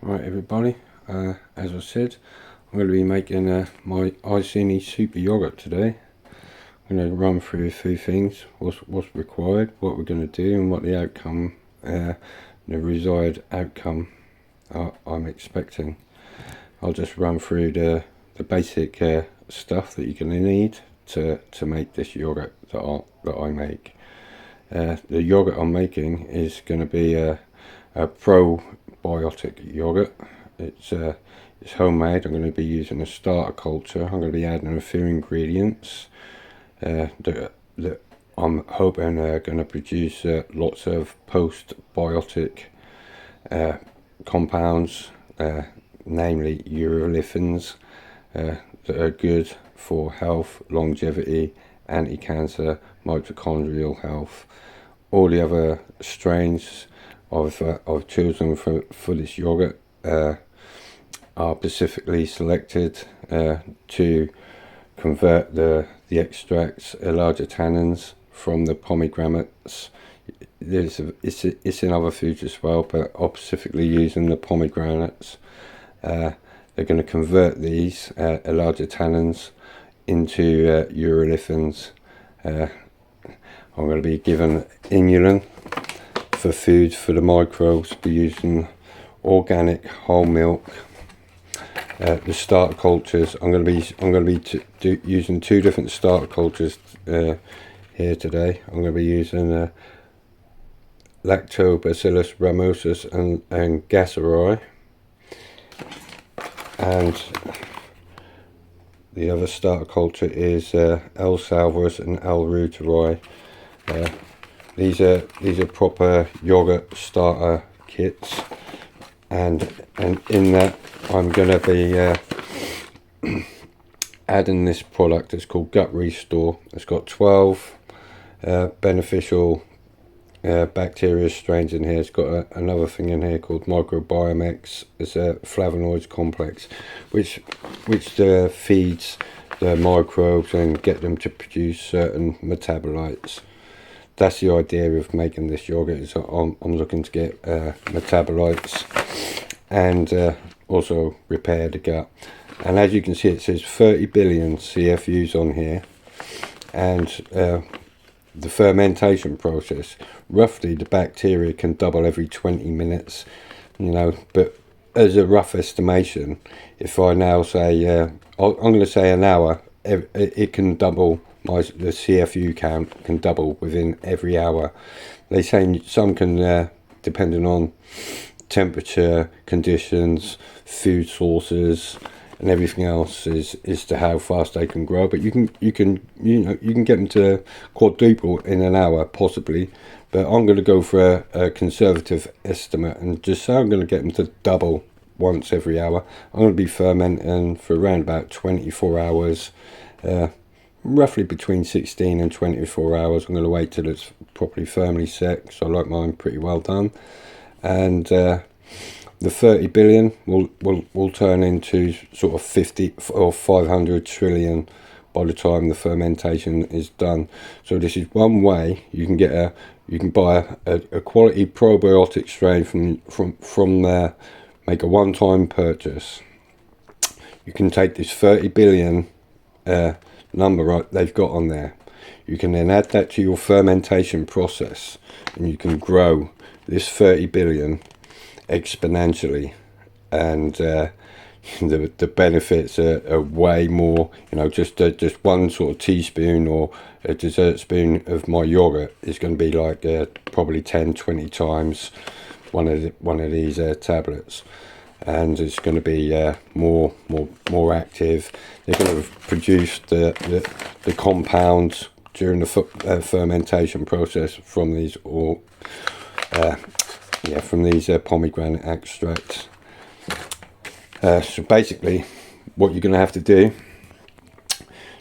Right everybody, as I said, I'm going to be making my Iceni super yogurt today. I'm going to run through a few things, what's required, what we're going to do, and what the outcome, the desired outcome I'm expecting. I'll just run through the basic stuff that you're going to need to make this yogurt that I make. The yogurt I'm making is going to be a probiotic yogurt. It's homemade. I'm going to be using a starter culture. I'm going to be adding a few ingredients that I'm hoping are going to produce lots of postbiotic compounds, namely urolithins, that are good for health, longevity, anti-cancer, mitochondrial health. All the other strains I've chosen for this yogurt are specifically selected to convert the extracts, larger tannins from the pomegranates. It's in other foods as well, but I'm specifically using the pomegranates. They're going to convert these larger tannins into urolithins. I'm going to be given inulin for food for the microbes. Be using organic whole milk. The starter cultures, I'm going to be using two different starter cultures here today. I'm going to be using Lactobacillus ramosus and gasseri, and the other starter culture is L. salvus and L.REUTERI. These are proper yogurt starter kits, and in that I'm going to be adding this product. It's called Gut Restore. It's got 12 beneficial bacteria strains in here. It's got another thing in here called MicrobiomeX. It's a flavonoids complex which feeds the microbes and get them to produce certain metabolites. That's the idea of making this yogurt. Is I'm looking to get metabolites and also repair the gut. And as you can see, it says 30 billion CFUs on here, and the fermentation process, roughly the bacteria can double every 20 minutes, but as a rough estimation, if I now say I'm going to say an hour, it can double. The CFU count can double within every hour. They say some can, depending on temperature, conditions, food sources, and everything else, is to how fast they can grow. But you can get them to quadruple in an hour possibly. But I'm going to go for a conservative estimate and just say I'm going to get them to double once every hour. I'm going to be fermenting for around about 24 hours. Roughly between 16 and 24 hours. I'm going to wait till it's properly firmly set, so I like mine pretty well done. And the 30 billion will turn into sort of 50 or 500 trillion by the time the fermentation is done. So this is one way you can get you can buy a quality probiotic strain from there, make a one-time purchase. You can take this 30 billion number they've got on there. You can then add that to your fermentation process, and you can grow this 30 billion exponentially, and the benefits are way more. Just one sort of teaspoon or a dessert spoon of my yogurt is going to be like probably 10-20 times one of these tablets. And it's going to be more active. They're going to produce the compounds during the fermentation process from these pomegranate extracts. So basically, what you're going to have to do,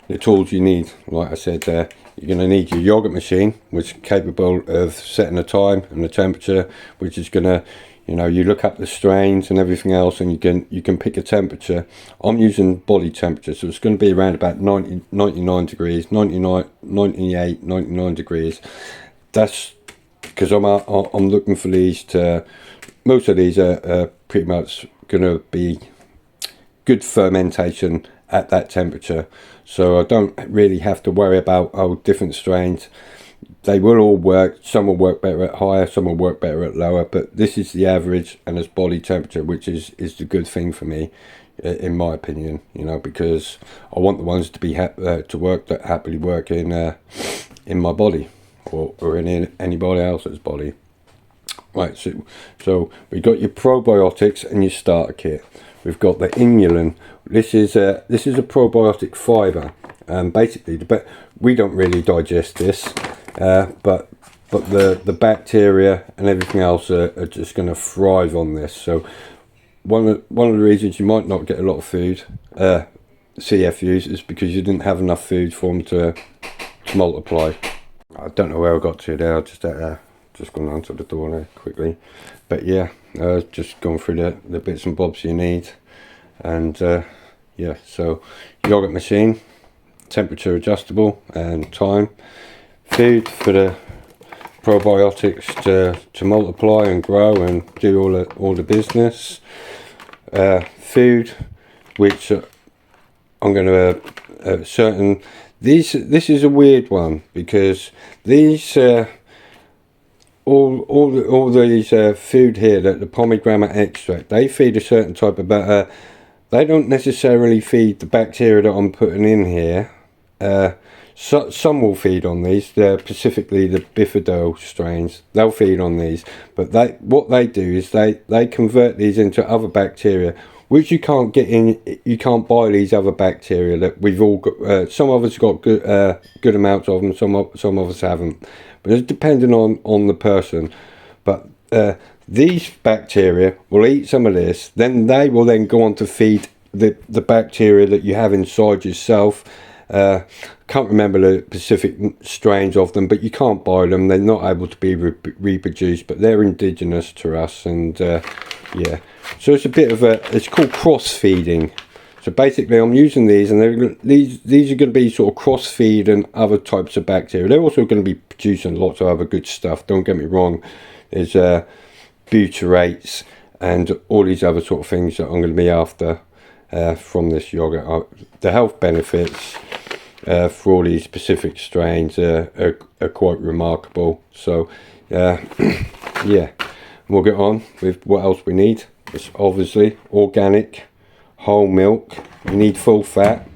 the tools you need, like I said, you're going to need your yogurt machine, which is capable of setting the time and the temperature, which is going to, you look up the strains and everything else, and you can pick a temperature. I'm using body temperature, so it's going to be around about 99 degrees, 98, 99 degrees. That's because I'm looking for these to. Most of these are pretty much going to be good fermentation at that temperature. So I don't really have to worry about different strains. They will all work. Some will work better at higher, some will work better at lower, but this is the average and it's body temperature, which is the good thing for me, in my opinion, you know, because I want the ones to be to work that happily work in my body or in anybody else's body. Right, so we've got your probiotics and your starter kit. We've got the inulin. This is a probiotic fiber. Basically, we don't really digest this, but the bacteria and everything else are just going to thrive on this. So one of the reasons you might not get a lot of food, CFUs, is because you didn't have enough food for them to multiply. I don't know where I got to there. I just gone onto the door there quickly, but yeah, just going through the bits and bobs you need. And yeah, so yogurt machine, temperature adjustable and time, food for the probiotics to multiply and grow and do all the business, food which I'm going to this is a weird one, because these all these food here, that the pomegranate extract, they feed a certain type of they don't necessarily feed the bacteria that I'm putting in here. Some will feed on these, specifically the bifido strains. They'll feed on these, but what they do is they convert these into other bacteria, which you can't get in. You can't buy these other bacteria that we've all got. Some of us got good amounts of them. Some of us haven't. But it's depending on the person. But these bacteria will eat some of this, then they will then go on to feed the bacteria that you have inside yourself. Can't remember the specific strains of them, but you can't buy them. They're not able to be reproduced, but they're indigenous to us. And yeah, so it's a bit of it's called cross feeding. So basically I'm using these, and these are going to be sort of cross feed and other types of bacteria. They're also going to be producing lots of other good stuff, don't get me wrong. There's butyrates and all these other sort of things that I'm going to be after from this yogurt. The health benefits for all these specific strains are quite remarkable. So yeah, we'll get on with what else we need. It's obviously organic whole milk. You need full fat.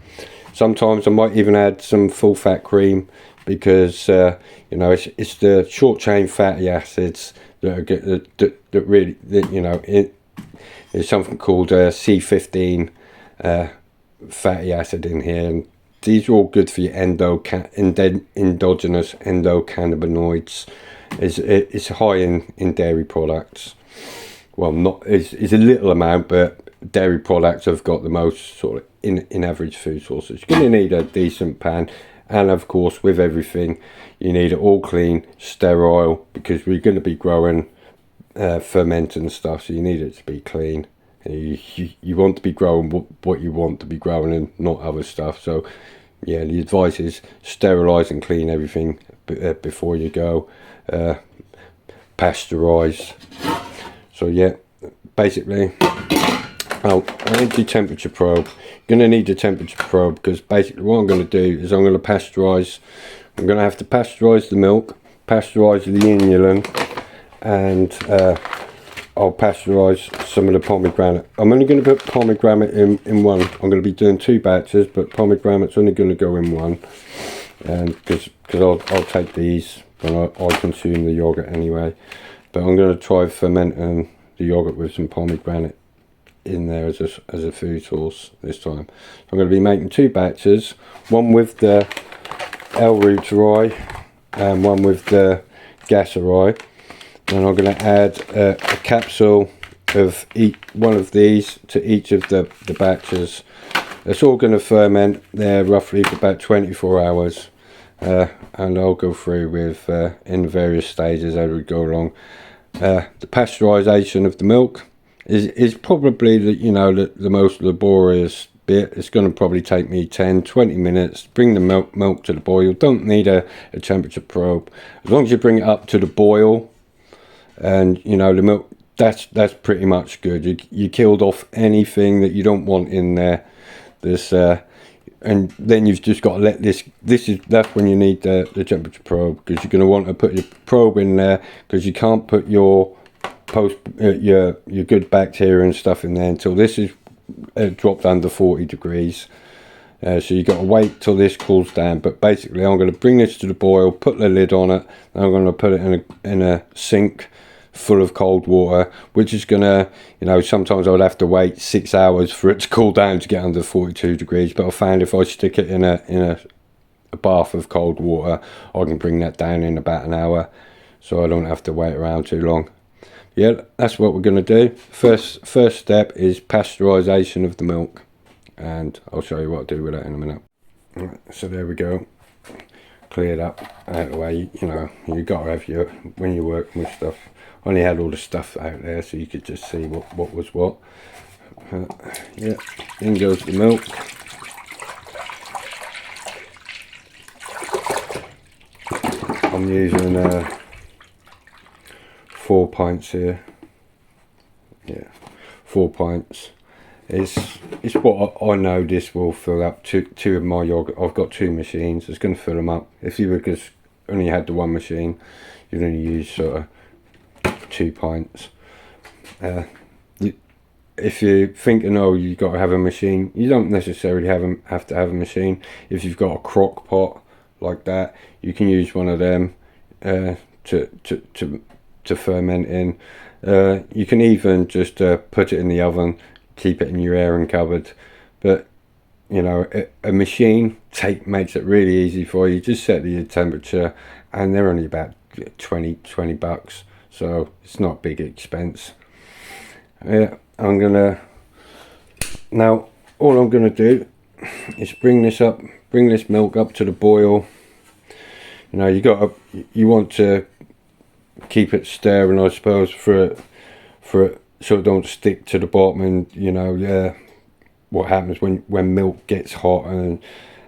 Sometimes I might even add some full fat cream, because you know, it's the short chain fatty acids that really, you know, there's something called C15 fatty acid in here, and these are all good for your endogenous endocannabinoids. It's high in dairy products. Well, not it's a little amount, but dairy products have got the most sort of in average food sources. You're going to need a decent pan, and of course with everything you need it all clean, sterile, because we're going to be growing fermenting stuff, so you need it to be clean. You want to be growing what you want to be growing, and not other stuff. So yeah, the advice is sterilize and clean everything before you go. Pasteurize. So yeah, basically, I need the temperature probe. You're going to need a temperature probe, because basically what I'm going to do is I'm going to pasteurize. I'm going to have to pasteurize the milk, pasteurize the inulin, and I'll pasteurize some of the pomegranate. I'm only going to put pomegranate in one. I'm going to be doing 2 batches, but pomegranate's only going to go in one, because I'll take these when I consume the yogurt anyway. But I'm going to try fermenting the yogurt with some pomegranate in there as a food source this time. So I'm going to be making 2 batches, one with the L.REUTERI and one with the Iceni. And I'm going to add a capsule of one of these to each of the batches. It's all going to ferment there roughly for about 24 hours. And I'll go through with in various stages as we go along. The pasteurization of the milk is probably the most laborious bit. It's going to probably take me 10-20 minutes. Bring the milk to the boil. Don't need a temperature probe. As long as you bring it up to the boil, and you know the milk that's pretty much good. You killed off anything that you don't want in there. This and then you've just got to let that's when you need the temperature probe, because you're going to want to put your probe in there, because you can't put your your good bacteria and stuff in there until this is dropped under 40 degrees. So you got to wait till this cools down. But basically, I'm going to bring this to the boil, put the lid on it, and I'm going to put it in a sink full of cold water, which is going to, you know, sometimes I would have to wait 6 hours for it to cool down to get under 42 degrees. But I found if I stick it in a bath of cold water, I can bring that down in about an hour, so I don't have to wait around too long. Yeah, that's what we're going to do. First step is pasteurisation of the milk, and I'll show you what I do with that in a minute. Right, so there we go, cleared up out of the way. You know, you got to have when you're working with stuff. I only had all the stuff out there so you could just see what was what. Yeah, in goes the milk. I'm using 4 pints here. Yeah, 4 pints. It's what I know this will fill up two of my yogurt. I've got 2 machines. It's going to fill them up. If you only had the one machine, you'd only use sort of 2 pints. If you're thinking, oh, you've got to have a machine, you don't necessarily have to have a machine. If you've got a crock pot like that, you can use one of them to ferment in. You can even just put it in the oven, keep it in your airing cupboard. But you know, a machine makes it really easy for you. Just set the temperature, and they're only about 20 bucks, so it's not a big expense. Yeah, now all I'm gonna do is bring this milk up to the boil. You know, you want to keep it stirring, I suppose, for it so it don't stick to the bottom. And you know, yeah, what happens when milk gets hot and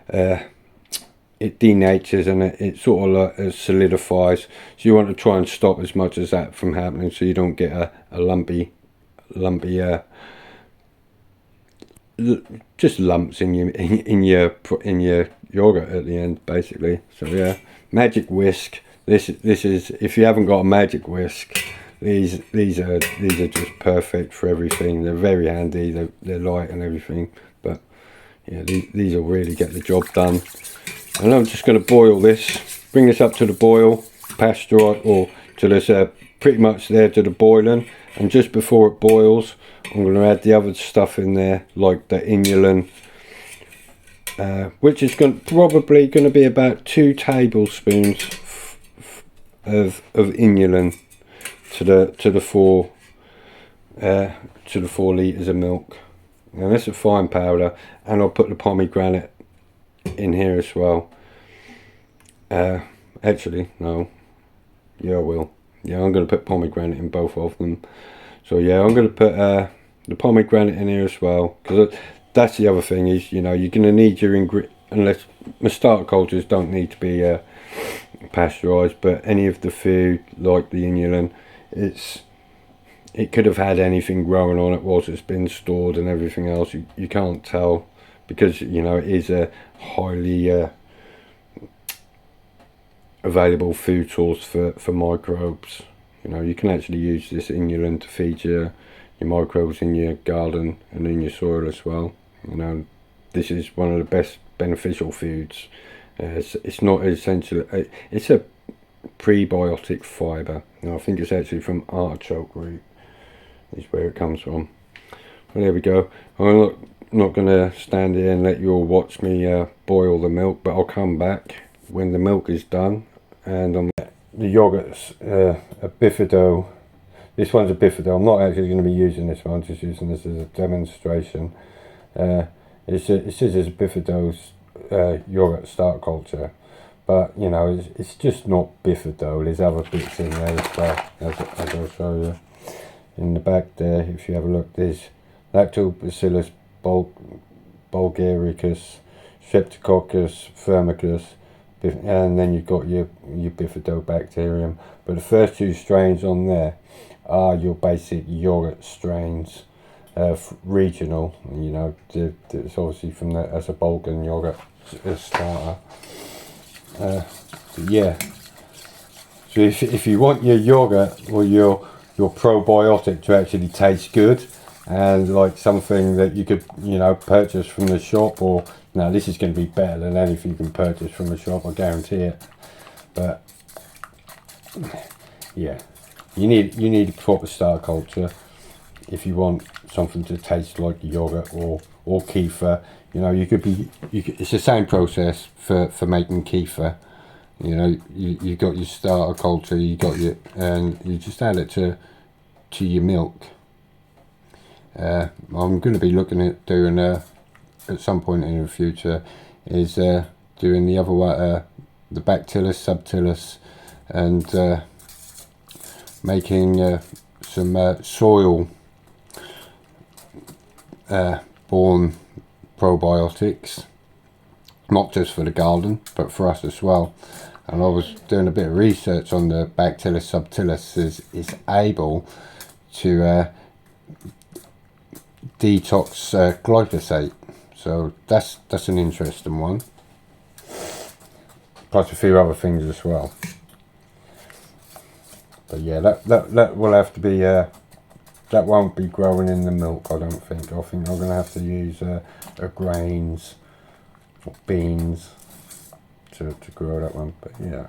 it denatures and it sort of like solidifies. So you want to try and stop as much as that from happening, so you don't get a lumpy just lumps in your yogurt at the end, basically. So yeah, magic whisk. This is, if you haven't got a magic whisk, these are just perfect for everything. They're very handy. They're light and everything. But yeah, these will really get the job done. And I'm just going to boil this. Bring this up to the boil, pasteurize, or till it's pretty much there to the boiling. And just before it boils, I'm going to add the other stuff in there, like the inulin, which is probably going to be about 2 tablespoons of inulin to the 4 litres of milk. Now that's a fine powder, and I'll put the pomegranate in here as well. Actually, no. Yeah, I will. Yeah, I'm going to put pomegranate in both of them. So yeah, I'm going to put the pomegranate in here as well, because that's the other thing is, you know, you're going to need your unless my starter cultures don't need to be pasteurised, but any of the food like the inulin, it could have had anything growing on it whilst it's been stored and everything else. You can't tell, because you know it is a highly available food source for microbes. You know, you can actually use this inulin to feed your microbes in your garden and in your soil as well. You know, this is one of the best beneficial foods. It's not essential. It's a prebiotic fibre. I think it's actually from artichoke root. Is where it comes from. Well, there we go. I'm not going to stand here and let you all watch me boil the milk, but I'll come back when the milk is done. And the yogurt's a bifido. This one's a bifido. I'm not actually going to be using this one. I'm just using this as a demonstration. It says it's a bifido's yogurt start culture, but you know it's just not bifido. There's other bits in there as well, as I'll show you. In the back there, if you have a look, there's Lactobacillus bulgaricus, Streptococcus firmicus, and then you've got your bifidobacterium. But the first 2 strains on there are your basic yogurt strains, regional. You know, it's obviously from the as a Balkan yogurt starter. Yeah. So if you want your yogurt or your probiotic to actually taste good, and like something that you could, you know, purchase from the shop, or now this is going to be better than anything you can purchase from the shop, I guarantee it. But yeah, you need a proper starter culture if you want something to taste like yogurt or kefir. You know, it's the same process for making kefir. You know, you got your starter culture, and you just add it to your milk. I'm going to be looking at doing at some point in the future is doing the other one, the Bacillus subtilis, and making some soil born probiotics, not just for the garden but for us as well. And I was doing a bit of research on the Bacillus subtilis is able to detox glyphosate, so that's an interesting one, plus a few other things as well. But yeah, that will have to be that won't be growing in the milk, I don't think. I think I'm going to have to use grains or beans to grow that one. But yeah,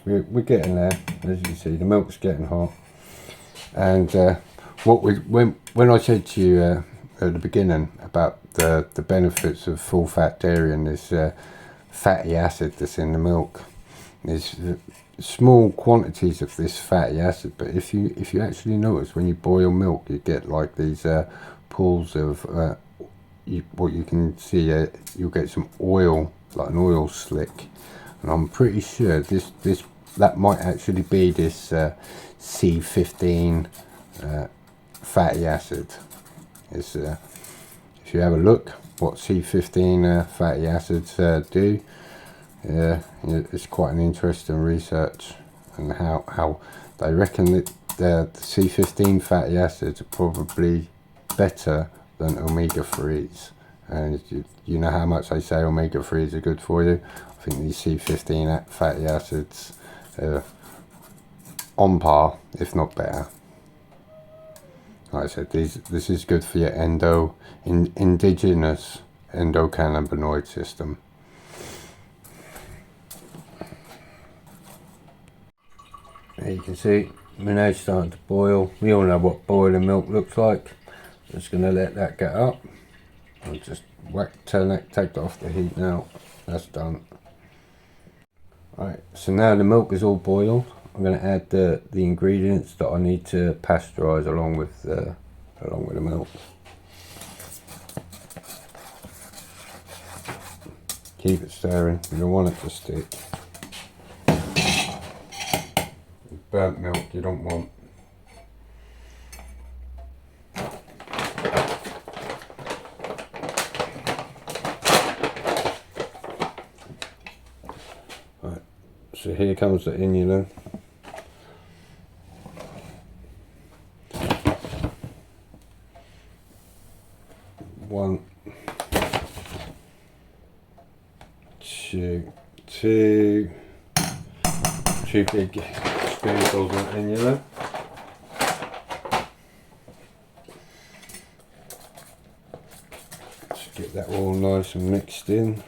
we're getting there. As you see, the milk's getting hot. And when I said to you at the beginning about the benefits of full fat dairy and this fatty acid that's in the milk, there's small quantities of this fatty acid, but if you actually notice, when you boil milk, you get like these pools of what you can see, you'll get some oil, like an oil slick, and I'm pretty sure that might actually be this C15 fatty acid. It's if you have a look what C15 fatty acids do, it's quite an interesting research, and how they reckon that the C15 fatty acids are probably better than omega-3s. And you know how much they say omega-3s are good for you. I think these C15 fatty acids are on par, if not better. Like I said, this is good for your indigenous endocannabinoid system. There you can see my nose starting to boil. We all know what boiling milk looks like. Just going to let that get up. I'll just take that off the heat now. That's done. Alright, so now the milk is all boiled. I'm going to add the ingredients that I need to pasteurize along with the milk. Keep it stirring. You don't want it to stick. Burnt milk you don't want. Right, so here comes the inulin. Two big spoonfuls of inulin. Just get that all nice and mixed in.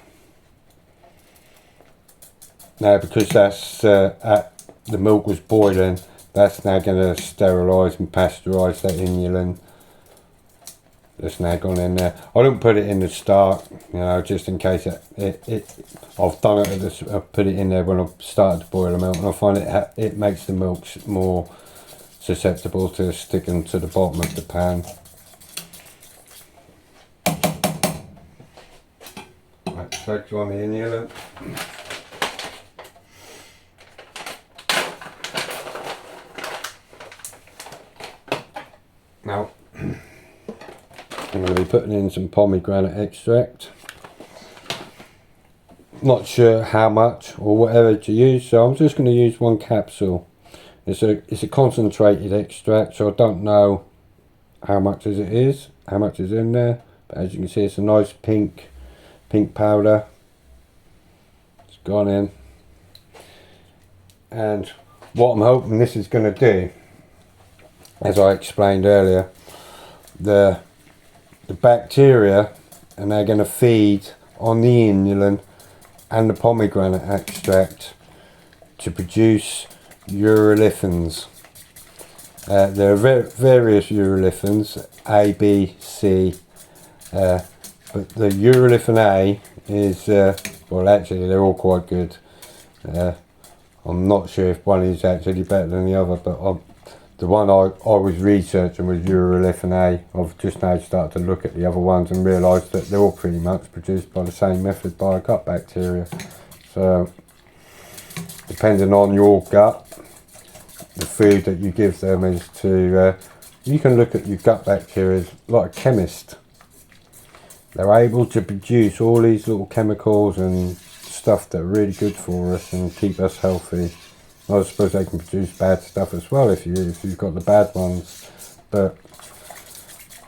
Now, because that's the milk was boiling, that's now going to sterilise and pasteurize that inulin. That's now gone in there. I don't put it in the start, you know, just in case I've done it. I put it in there when I started to boil the milk, and I find it makes the milk more susceptible to sticking to the bottom of the pan. Right, take on the inulin. Now, I'm going to be putting in some pomegranate extract. Not sure how much or whatever to use, so I'm just going to use one capsule. It's a concentrated extract, so I don't know how much it is, how much is in there. But as you can see, it's a nice pink powder. It's gone in. And what I'm hoping this is going to do, as I explained earlier, the bacteria, and they're going to feed on the inulin and the pomegranate extract to produce urolithins. There are various urolithins, A, B, C, but the urolithin A is, well, actually they're all quite good. I'm not sure if one is actually better than the other, but the one I was researching was urolithin A. I've just now started to look at the other ones and realised that they're all pretty much produced by the same method, by a gut bacteria. So, depending on your gut, the food that you give them is to, you can look at your gut bacteria like a chemist. They're able to produce all these little chemicals and stuff that are really good for us and keep us healthy. I suppose they can produce bad stuff as well if you've got the bad ones, but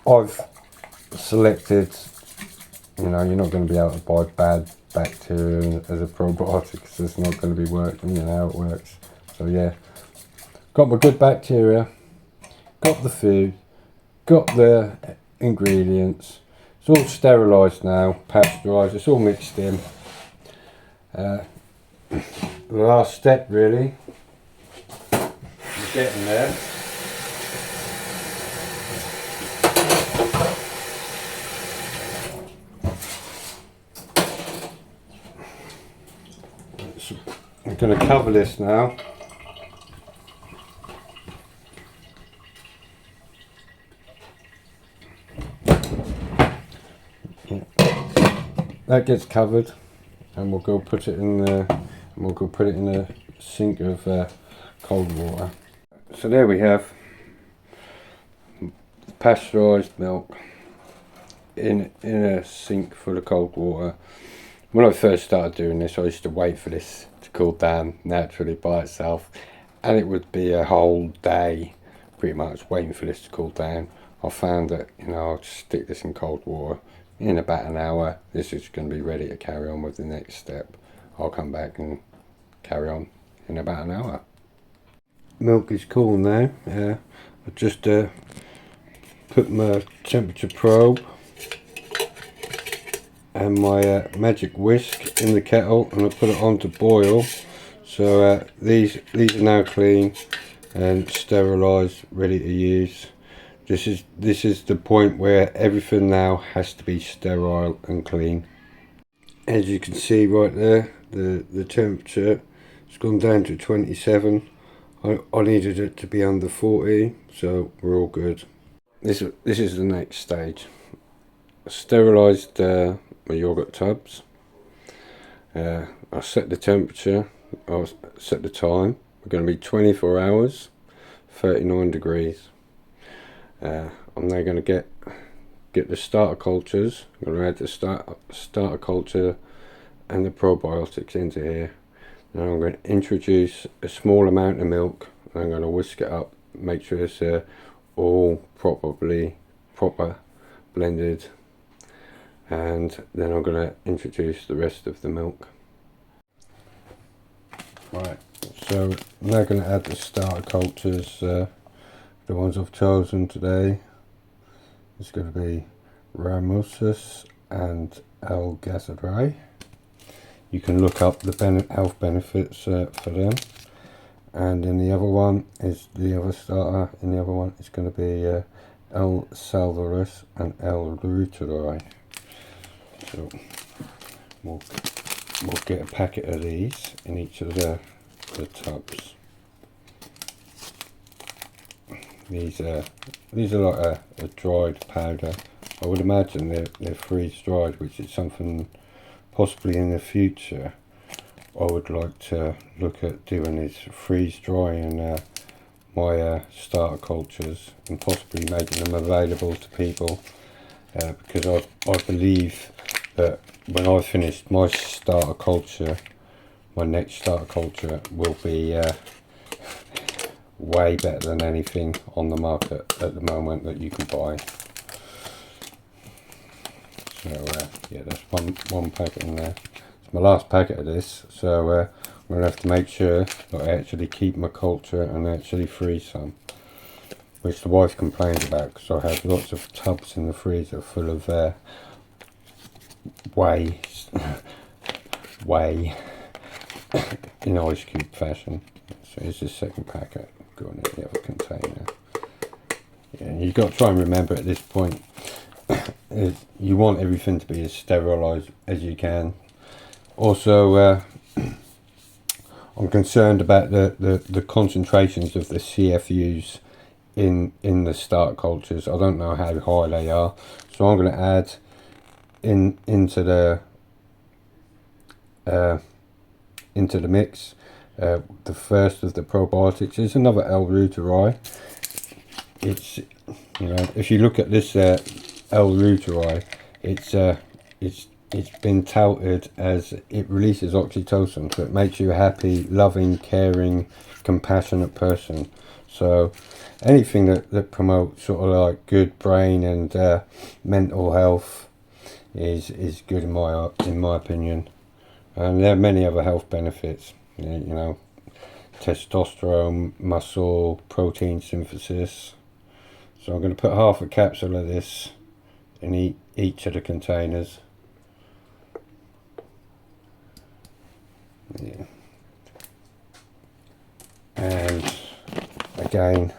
I've selected, you know, you're not going to be able to buy bad bacteria as a probiotic because it's not going to be working, you know how it works. So yeah, got my good bacteria, got the food, got the ingredients. It's all sterilised now, pasteurised, it's all mixed in. The last step really, we're getting there. I'm going to cover this now. That gets covered, and we'll go put it in the sink of cold water. So there we have pasteurised milk in a sink full of cold water. When I first started doing this, I used to wait for this to cool down naturally by itself, and it would be a whole day pretty much waiting for this to cool down. I found that, you know, I'll just stick this in cold water. In about an hour, this is going to be ready to carry on with the next step. I'll come back and carry on in about an hour. Milk is cool now. I just put my temperature probe and my magic whisk in the kettle, and I put it on to boil. So these are now clean and sterilised, ready to use. This is the point where everything now has to be sterile and clean. As you can see right there, the temperature has gone down to 27. I needed it to be under 40, so we're all good. This is the next stage. I sterilised my yoghurt tubs. I set the temperature. I set the time. We're going to be 24 hours, 39 degrees. I'm now going to get the starter cultures. I'm going to add the starter culture and the probiotics into here. Now I'm going to introduce a small amount of milk. I'm going to whisk it up, make sure it's all proper blended, and then I'm going to introduce the rest of the milk. Right, so I'm now going to add the starter cultures. The ones I've chosen today is going to be Ramosus and L.REUTERI. You can look up the health benefits for them. And in the other one is the other starter. In the other one is going to be L.REUTERI and L.REUTERI. So we'll get a packet of these in each of the tubs. These are like a dried powder. I would imagine they're freeze dried, which is something possibly in the future I would like to look at doing, is freeze drying my starter cultures and possibly making them available to people, because I believe that when I finish my starter culture, my next starter culture will be way better than anything on the market at the moment that you can buy. So yeah, there's one packet in there. It's my last packet of this, so I'm going to have to make sure that I actually keep my culture and actually freeze some, which the wife complained about because I have lots of tubs in the freezer full of whey in ice cube fashion. So here's the second packet going in the other container. Yeah, you've got to try and remember at this point, you want everything to be as sterilised as you can. Also, I'm concerned about the concentrations of the CFUs in the starter cultures. I don't know how high they are, so I'm going to add into the mix the first of the probiotics. It's another L.REUTERI. It's, you know, if you look at this L.REUTERI, it's been touted as it releases oxytocin, so it makes you a happy, loving, caring, compassionate person. So anything that promotes sort of like good brain and mental health is good in my opinion. And there are many other health benefits, you know, testosterone, muscle, protein synthesis. So I'm going to put half a capsule of this in each of the containers. Yeah. And again,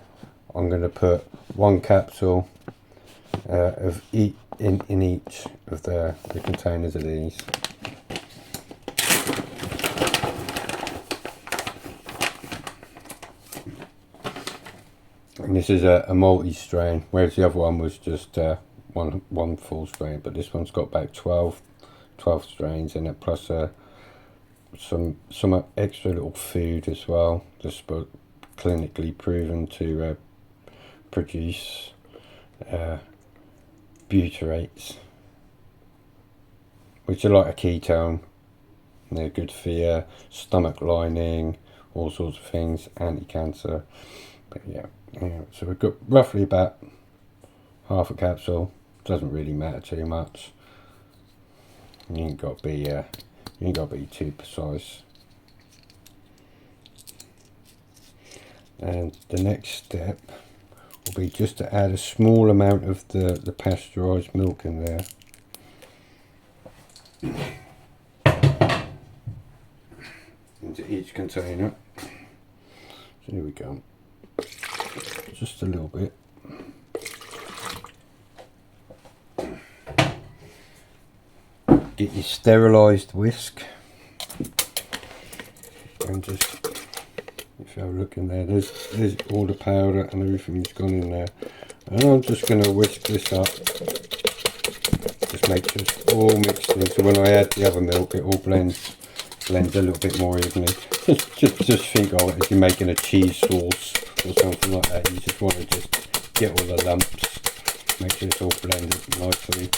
I'm going to put one capsule of in each of the containers of these. And this is a multi-strain, whereas the other one was just one full strain, but this one's got about 12 strains in it, plus some extra little food as well, just clinically proven to produce butyrates, which are like a ketone. They're good for your stomach lining, all sorts of things, anti-cancer. But yeah, so we've got roughly about half a capsule. Doesn't really matter too much. You ain't got to be too precise. And the next step will be just to add a small amount of the pasteurised milk in there. Into each container. So here we go. Just a little bit. Get your sterilised whisk, and just, if you have a look in there, there's all the powder and everything's gone in there. And I'm just going to whisk this up, just make sure it's all mixed in, so when I add the other milk it all blends a little bit more evenly. Just think of it as you're making a cheese sauce or something like that. You just want to just get all the lumps, make sure it's all blended nicely.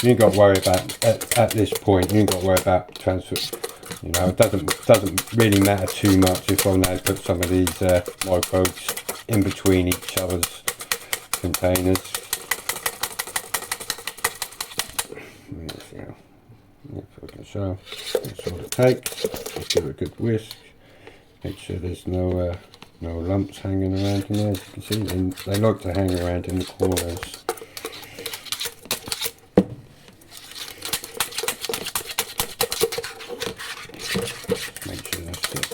You ain't got to worry about at this point. You ain't got to worry about transfer. You know, it doesn't really matter too much if I now put some of these microbes in between each other's containers. Yeah, if I can show, that's all it takes. Just give it a good whisk. Make sure there's no lumps hanging around in there. As you can see, they like to hang around in the corners. Make sure that's it.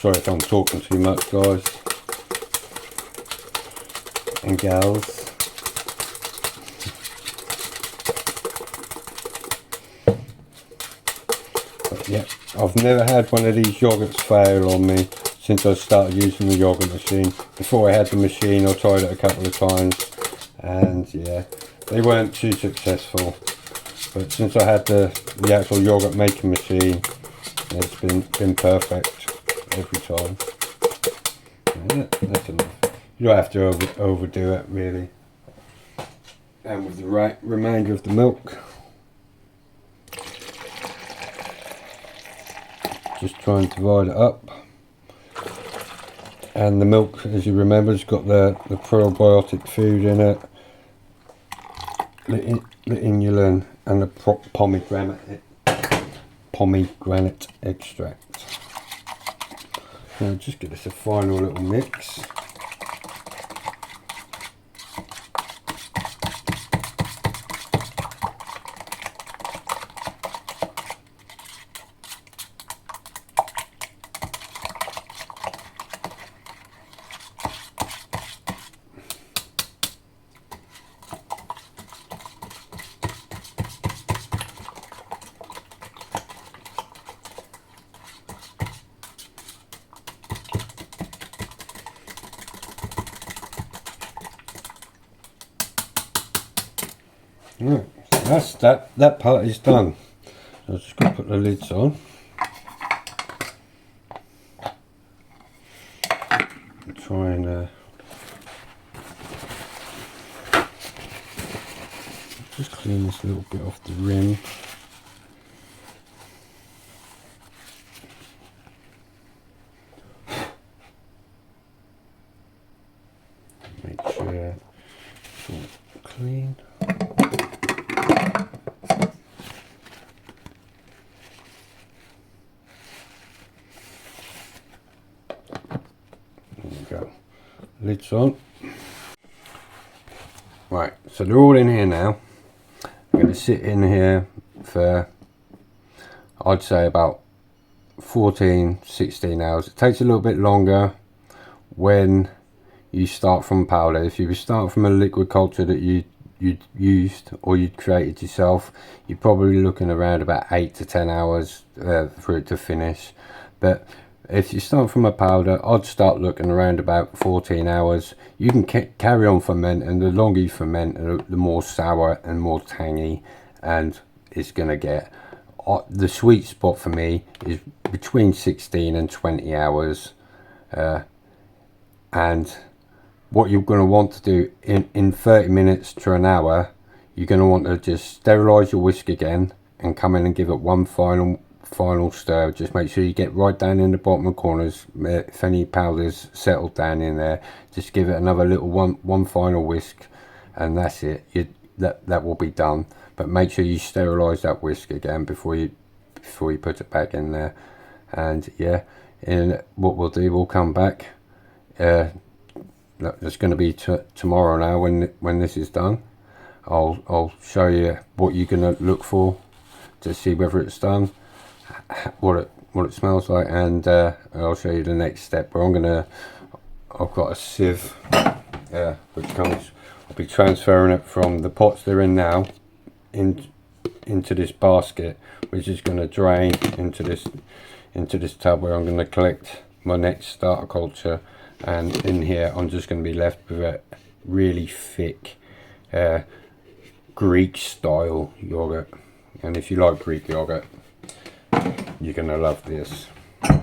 Sorry if I'm talking too much, guys and gals. But yeah, I've never had one of these yogurts fail on me since I started using the yogurt machine. Before I had the machine, I tried it a couple of times, and yeah, they weren't too successful. But since I had the actual yogurt making machine, it's been perfect every time. Yeah, that's enough. You don't have to overdo it, really. and with the remainder of the milk, just try and divide it up. And the milk, as you remember, has got the probiotic food in it, the inulin and the pomegranate extract. Now just give this a final little mix. Right, so that's that part is done. So I'm just going to put the lids on. And try and just clean this little bit off the rim. Make sure it's all clean. Go. Lids on. Right, so they're all in here now. I'm going to sit in here for, I'd say, about 14-16 hours. It takes a little bit longer when you start from powder. If you start from a liquid culture that you'd used or you'd created yourself, you're probably looking around about 8 to 10 hours for it to finish. But if you start from a powder, I'd start looking around about 14 hours. You can carry on fermenting. The longer you ferment, the more sour and more tangy and it's going to get. The sweet spot for me is between 16 and 20 hours. And what you're going to want to do in 30 minutes to an hour, you're going to want to just sterilize your whisk again and come in and give it one final stir. Just make sure you get right down in the bottom corners. If any powders settled down in there, just give it another little one final whisk, and that's it. That will be done. But make sure you sterilize that whisk again before you put it back in there. And yeah, and what we'll do, we'll come back. It's going to be tomorrow now when this is done. I'll show you what you're going to look for to see whether it's done, what it smells like, and I'll show you the next step where I've got a sieve which comes. I'll be transferring it from the pots they're in now into this basket, which is going to drain into this tub where I'm going to collect my next starter culture. And in here I'm just going to be left with a really thick Greek style yogurt. And if you like Greek yogurt, you're going to love this. Like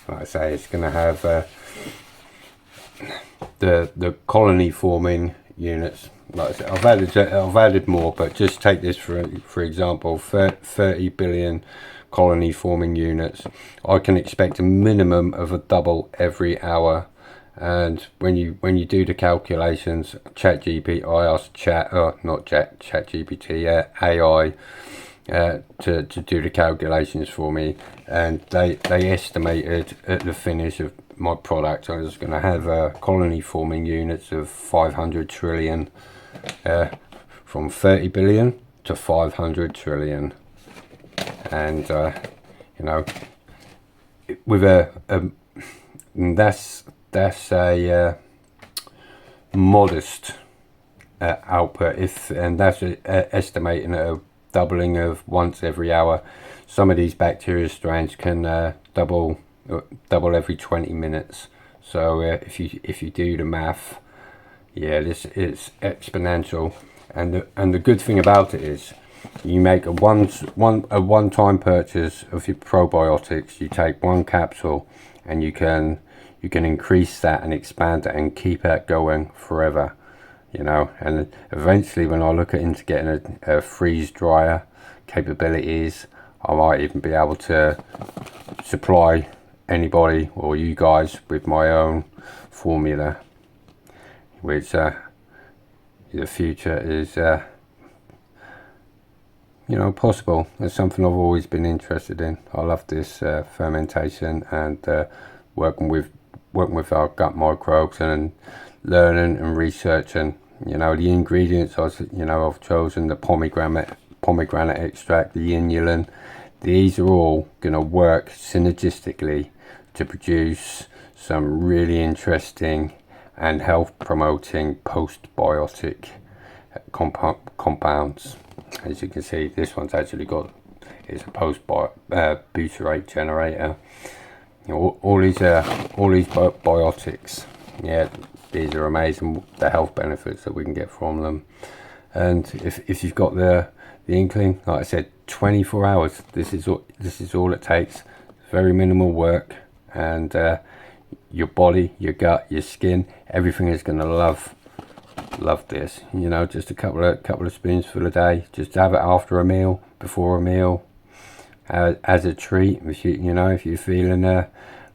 I say, it's going to have the colony forming units. Like I said, I've added more, but just take this for example, 30 billion colony forming units. I can expect a minimum of a double every hour. And when you do the calculations, I asked ChatGPT, AI to do the calculations for me, and they estimated at the finish of my product I was going to have colony forming units of 500 trillion, from 30 billion to 500 trillion. And you know, with that's a modest output, and that's estimating a doubling of once every hour. Some of these bacteria strains can double every 20 minutes. So if you do the math, yeah, this is exponential. And the good thing about it is, you make a one-time purchase of your probiotics. You take one capsule, and you can increase that and expand it and keep it going forever. you know. And eventually when I look into getting a freeze dryer capabilities, I might even be able to supply anybody or you guys with my own formula, which the future is you know, possible. It's something I've always been interested in. I love this fermentation and working with our gut microbes and learning and researching. You know, the ingredients I've chosen the pomegranate extract, the inulin. These are all going to work synergistically to produce some really interesting and health promoting postbiotic compounds. As you can see, this one's actually got, it's a butyrate generator. You know, all these biotics, yeah, these are amazing, the health benefits that we can get from them. And if you've got the inkling, like I said, 24 hours, this is all it takes. Very minimal work, and your body, your gut, your skin, everything is going to love this. You know, just a couple of spoons for the day. Just have it after a meal, before a meal, as a treat. If if you're feeling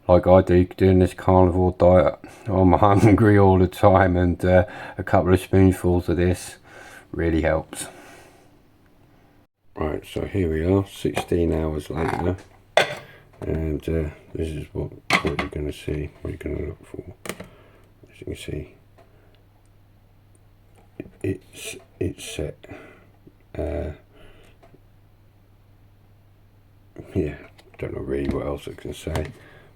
like I do, doing this carnivore diet, I'm hungry all the time, and a couple of spoonfuls of this really helps. Right, so here we are, 16 hours later, and this is what you're going to see, what you're going to look for. As you can see, it's set. Yeah, don't know really what else I can say,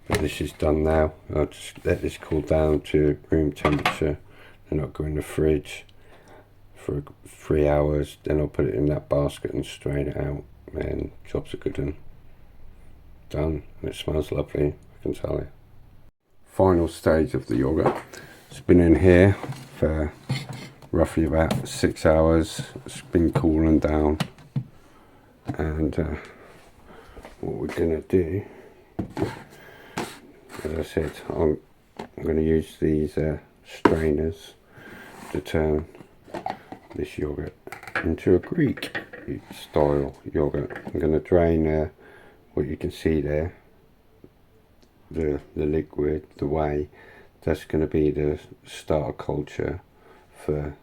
but this is done now. I'll just let this cool down to room temperature, then I'll go in the fridge for 3 hours, then I'll put it in that basket and strain it out, and jobs are good and done. And it smells lovely, I can tell you. Final stage of the yogurt. It's been in here for roughly about 6 hours. It's been cooling down, and what we're gonna do, as I said, I'm gonna use these strainers to turn this yogurt into a Greek style yogurt. I'm going to drain what you can see there, the liquid, the whey. That's going to be the starter culture for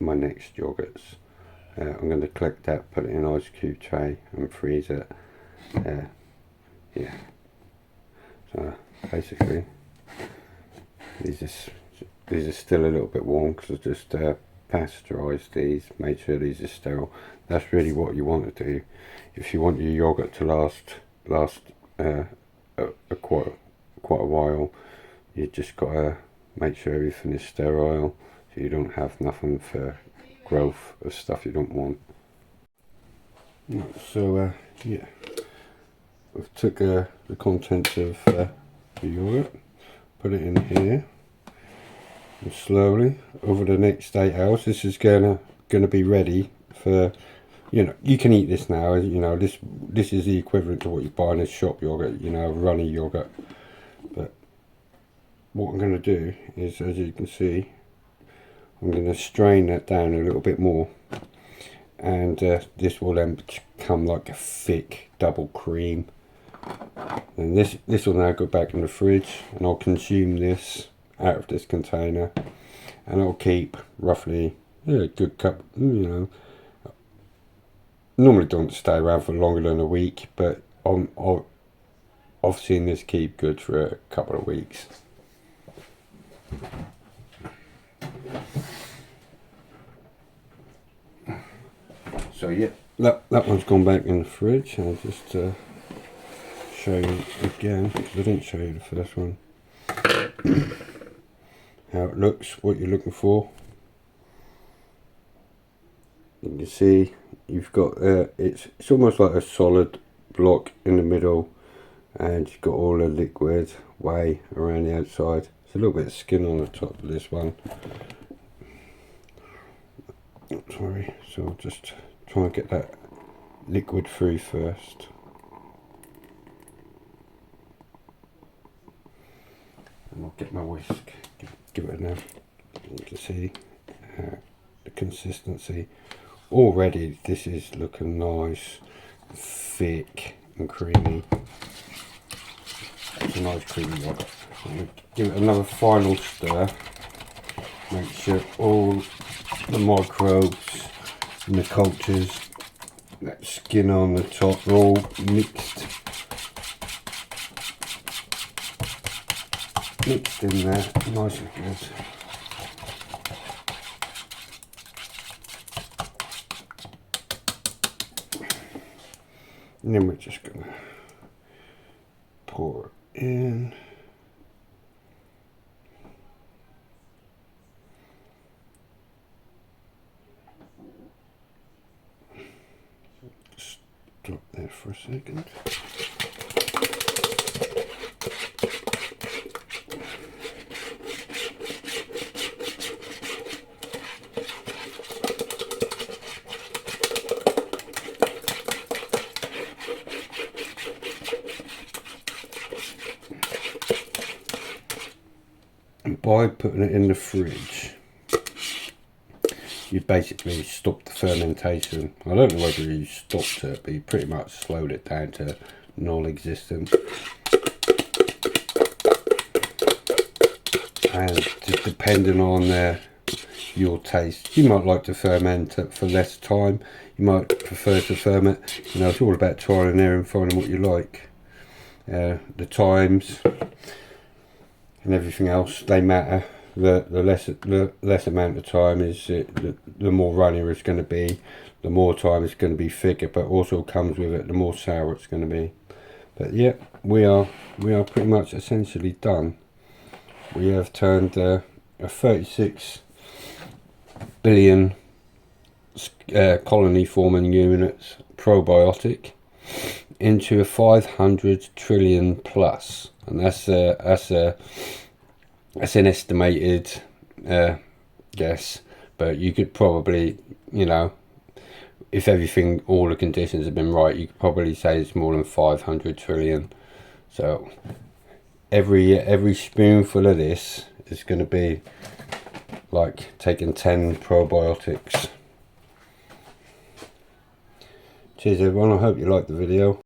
my next yogurts. I'm going to collect that, put it in an ice cube tray and freeze it. Yeah, so basically these are still a little bit warm because I just pasteurised these, made sure these are sterile. That's really what you want to do if you want your yogurt to last quite a while. You just got to make sure everything is sterile, so you don't have nothing for growth of stuff you don't want. So yeah, I've took the contents of the yogurt, put it in here, and slowly over the next 8 hours, this is gonna be ready for, you can eat this now. This is the equivalent to what you buy in a shop yogurt, runny yogurt. But what I'm going to do is, as you can see, I'm going to strain that down a little bit more, and this will then become like a thick double cream. And this will now go back in the fridge, and I'll consume this out of this container, and I'll keep roughly a good cup. Normally don't stay around for longer than a week, but I've seen this keep good for a couple of weeks. So yeah, that one's gone back in the fridge. I'll just show you again, because I didn't show you the first one. How it looks, what you're looking for. You can see you've got it's almost like a solid block in the middle, and you've got all the liquid whey around the outside. There's a little bit of skin on the top of this one. Sorry, so I'll just try and get that liquid through first. And I'll get my whisk, give it enough. You can see the consistency. Already this is looking nice, thick and creamy. It's a nice creamy yogurt. Give it another final stir. Make sure all the microbes and the cultures, that skin on the top, are all mixed in there, nice and good. And then we're just gonna pour it in. Stop there for a second. And by putting it in the fridge, you basically stopped the fermentation. I don't know whether you stopped it, but you pretty much slowed it down to non-existent. And just depending on your taste, you might like to ferment it for less time. You might prefer to ferment. You know, it's all about trial and error and finding what you like. The times and everything else, they matter. The less amount of time is the more runnier it's going to be, the more time it's going to be thicker, but also comes with it the more sour it's going to be. But yeah, we are pretty much essentially done. We have turned a 36 billion colony forming units probiotic into a 500 trillion plus, and that's an estimated guess, but you could probably, you know, if everything, all the conditions have been right, you could probably say it's more than 500 trillion. So every spoonful of this is going to be like taking 10 probiotics. Cheers everyone, I hope you liked the video.